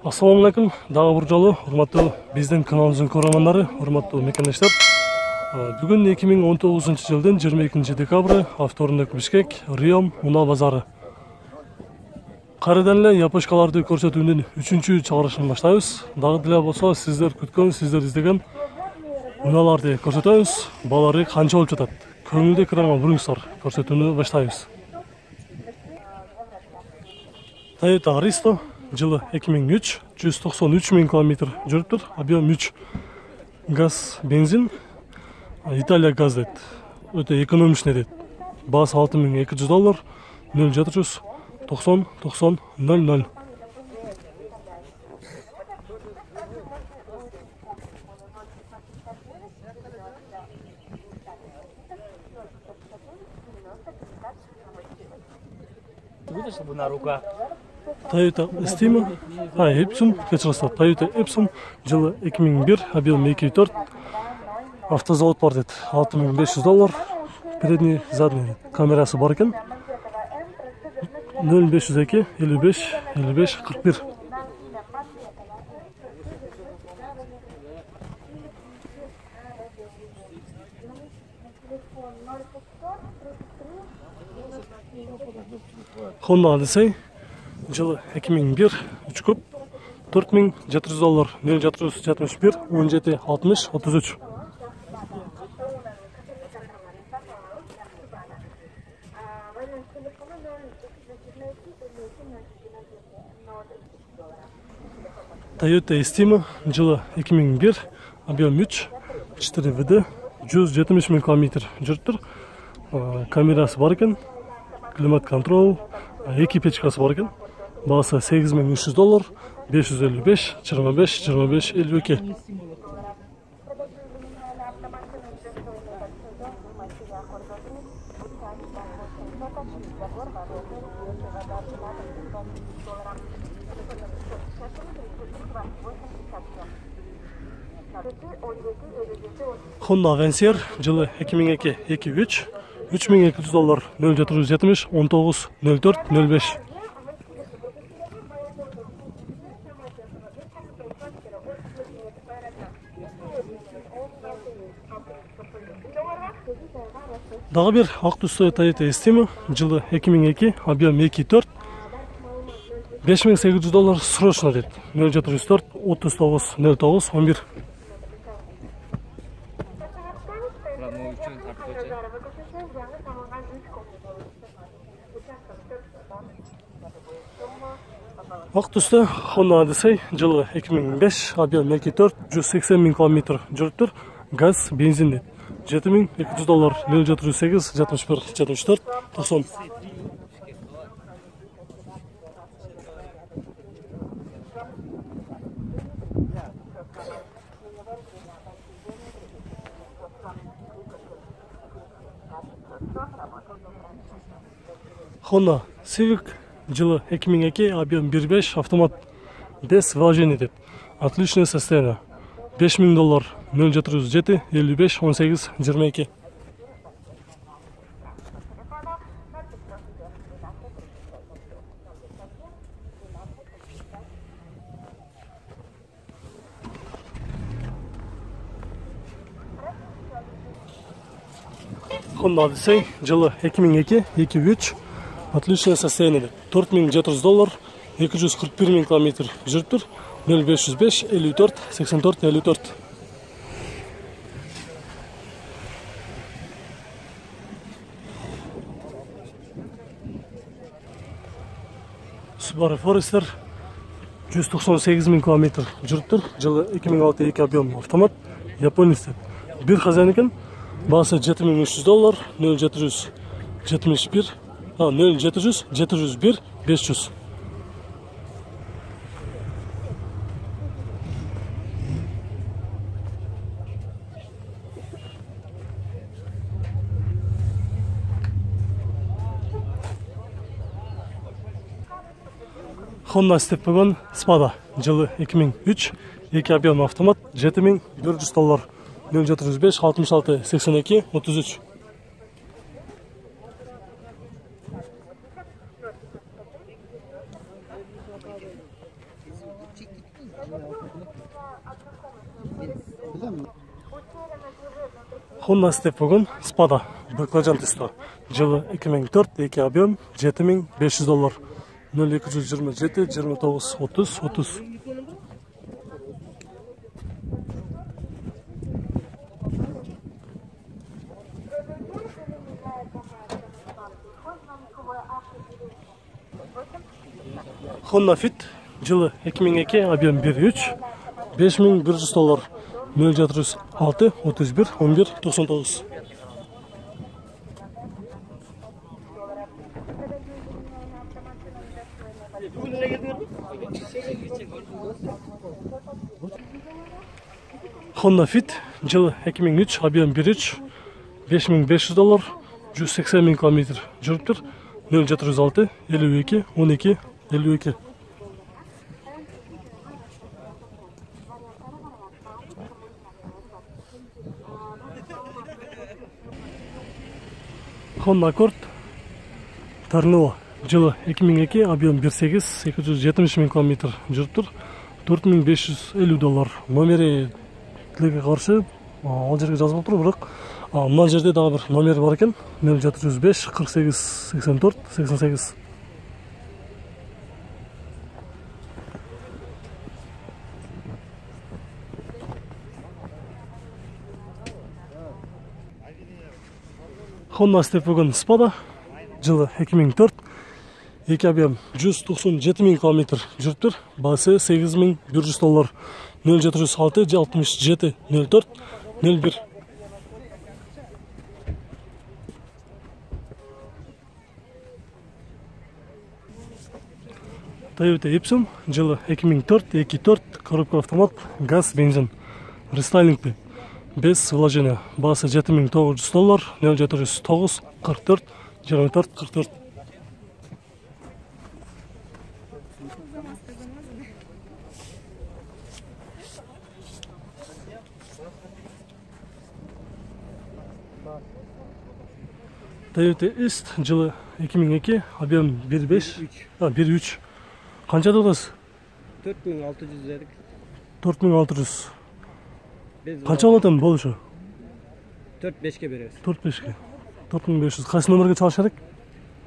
Assalamu alaikum. Дагы бир жолу урматтуу биздин каналыбыздын көрөрмандары, урматтуу мекендештер. Бүгүн 2019 жылдын 22 декабры, авторундук Бишкек, Риом, Уна базары. Кайрадан эле япошкаларды көрсөтүүнүн 3-чү чыгарышын баштайбыз. Дагы деле болсо сиздер күткөн, сиздер издеген уналарды көрсөтөбүз. Балары канча болуп жатат? Көңүлдү экрана буруңуздар, көрсөтүүнү баштайбыз. Toyota Aristo жылы 2003, 193 000 км жүрүптүр. Объем 3. Газ, бензин. Италия газ дейт. Өтө экономичный дейт. Баасы $6200, 0700 90 90 00. Toyota Estima, Epson, Toyota Epson, жылы 2001, объем 2.4, автозавод бар дейт, $6500, передний, задний, камерасы бар екен, 0502 55 55 41. Honda Odyssey, жылы 2001, 3 күп, $4700, 0771 17 60 33. Toyota Estima, жылы 2001, объем 3, 4 ВД, 170 000 км жүрүптүр. Камерасы бар екен, климат контрол, 2 печкасы бар екен. Баасы $8300, 555 25 25 52. Honda Avancer, жылы 2002 2.3, $3200, 0770 19 04 05. Дагы бир ак түстүү Toyota Estima, жылы 2002, объем 2.4, $5800, срочно дейт, 0704 39 09 11. Ак түстүү Honda Odyssey, жылы 2005, объем 2.4, 180 000 км жүрүптүр. Газ, бензин дейт, $7200, 0708 61 74 90. Honda Civic, жылы 2002, объем 1.5, автомат, без вложений дейт, отличное состояние, $5000, 0707 55 18 22. Honda Odyssey, жылы 2002 2.3, отличное состояние, $4700, 241 000 км жүрүптүр. 0505 54 84 54. Subaru Forester, 198 000 км жүрүптүр. Жылы 2006 2 объем автомат, японец. Бир хозяин экен. Баасы $7300, 0771 0700 701 500. Honda Step Wagon Spada, жылы 2003, 2 объем автомат, $7100, 0705 66 82 33. Honda Step Wagon Spada Baklajan testo. Жылы 2004, 2 объем, $7500. 0227 29 30 30. Honda Fit жылы 2002, объем 1.3, $5100. 0706 31 11 99. Honda Fit жылы 2003, объем 1.3, $5500, 180 000 км жүріп 0706 52 12 52. Honda Accord Tornillo жылы 2002, объем 1.8, 270 000 км жүріп $4550. Номері тілеге қаршы ал жерге жазылып тұр, бірақ мына жерде дағы бір номері бар екен. 0705 48 84 88. Honda Step Wagon Spada жылы 2004, 2 объем 197 000 км жүріп басы $8100. 0706 67 04 01. Toyota Epson жылы 2004, 2.4, коробка автомат, газ, бензин. Рестайлингті. Без вложения. Басы $7900. 0709 44 24 44. Toyota Est жылы 2002, объем 1.5, 1.3. Қанша тұрдыңыз? 4600 дедік. 4600. Қанша алатын болушы? 4-5-ке береміз. 4-5-ке. 4500. Қайсы номерге çalışarık?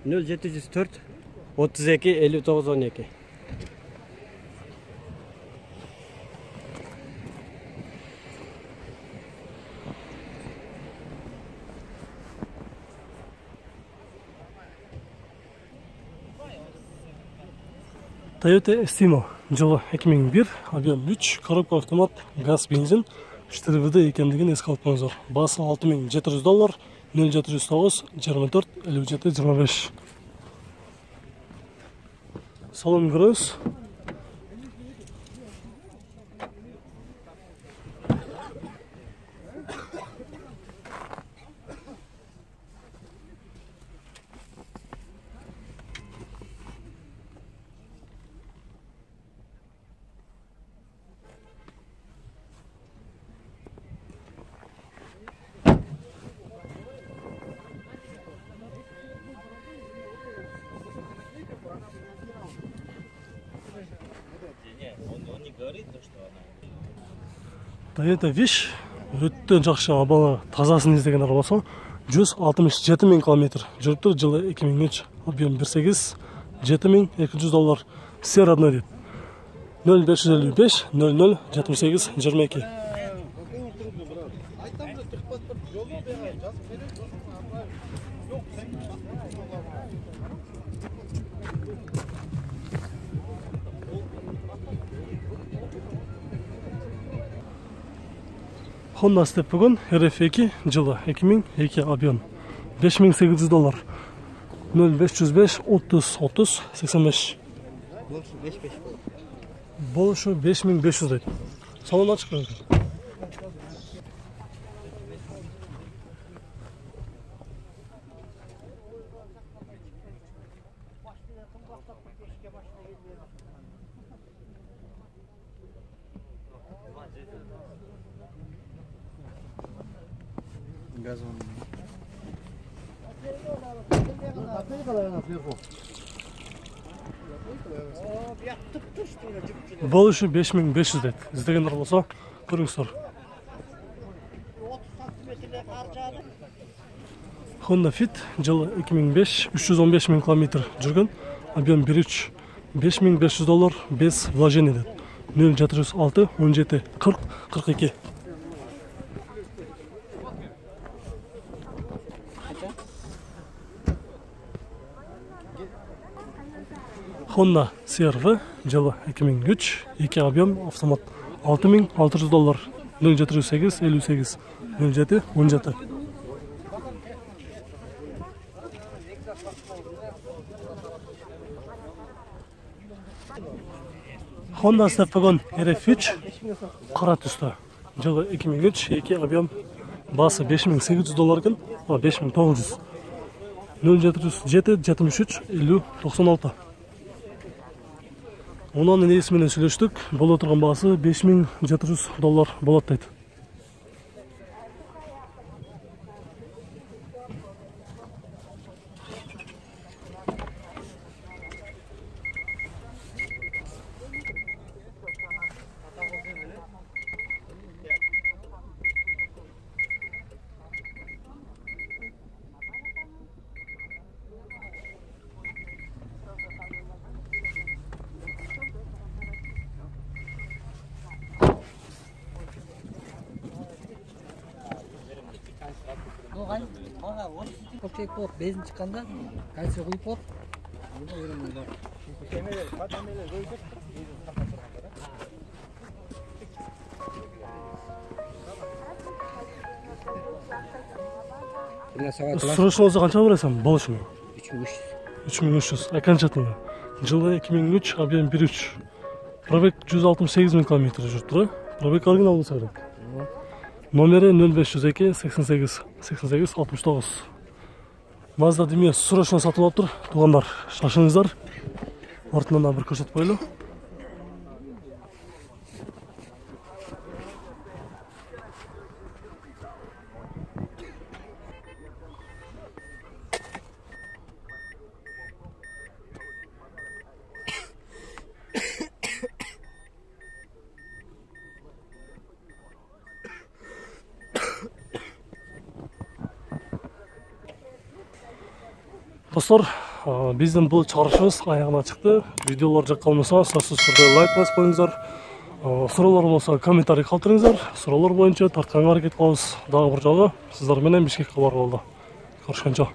0704 32 59 12. Toyota Estimo жылы 2001, объем 3, коробка автомат, газ, бензин, 4WD екендігін еске алып қойыңыздар. Басы $6700, 0709 24 57 25. Салон көріңіз. Toyota Wish өте жақсы абалы тазасын іздеген болса 167 000 км жүріп тұр. Жылы 2003, объем 1.8, $7200. Все родной дейді. 0555 00 78 22. Honda Step Wagon RF2 жылы 2002, объем $5800. 0505 30 30 85. Болушу 5500 дейді. Салон ашық қойыңыз. Газон. Бұл үші 5500 деді. Іздегендер болса, көріңіздер. Honda Fit жылы 2005, 315 000 км жүрген, объем 1.3, $5500, без вложений деді. 0,6, 17, 40, 42. Honda CR-V жылы 2003, 2 объем, автомат, $6600, 0,8, 58, 07, 17. Honda Step Wagon RF3 қара түсті. Жылы 2003, 2 объем, басы $5800 екен, 5900. 0,7, 73, 50, 96. Оның несіменен сөйлештік, бұл отырған басы $5700 болады дейді. Көпшек болып, безін шыққанда, кальций құйып болып. Сұрышын олса қанша барайсам, бұл үшін? 3300. Окончательно. Жылы 2003, объем 1.3. Пробег 168 000 км жүрді. Пробег оригинал болса керек. Номері 0502 88 88 69. Mazda деме сұрышын сатып алып тұр. Туғандар, шашыңыздар. Артынан да бір көрсетіп қойлы. Достар, біздің бұл чаршымыз аяғына шықты. Видеолар жаққа қалмаса, сөзсіз түрде лайк басып қойыңыздар. Сұраулар болса комментарий қалдырыңыздар. Сұраулар бойынша тартқанға әрекет қыламыз. Дағы бір жағы сіздерменен Бішкекке барып алды. Көрішкенше.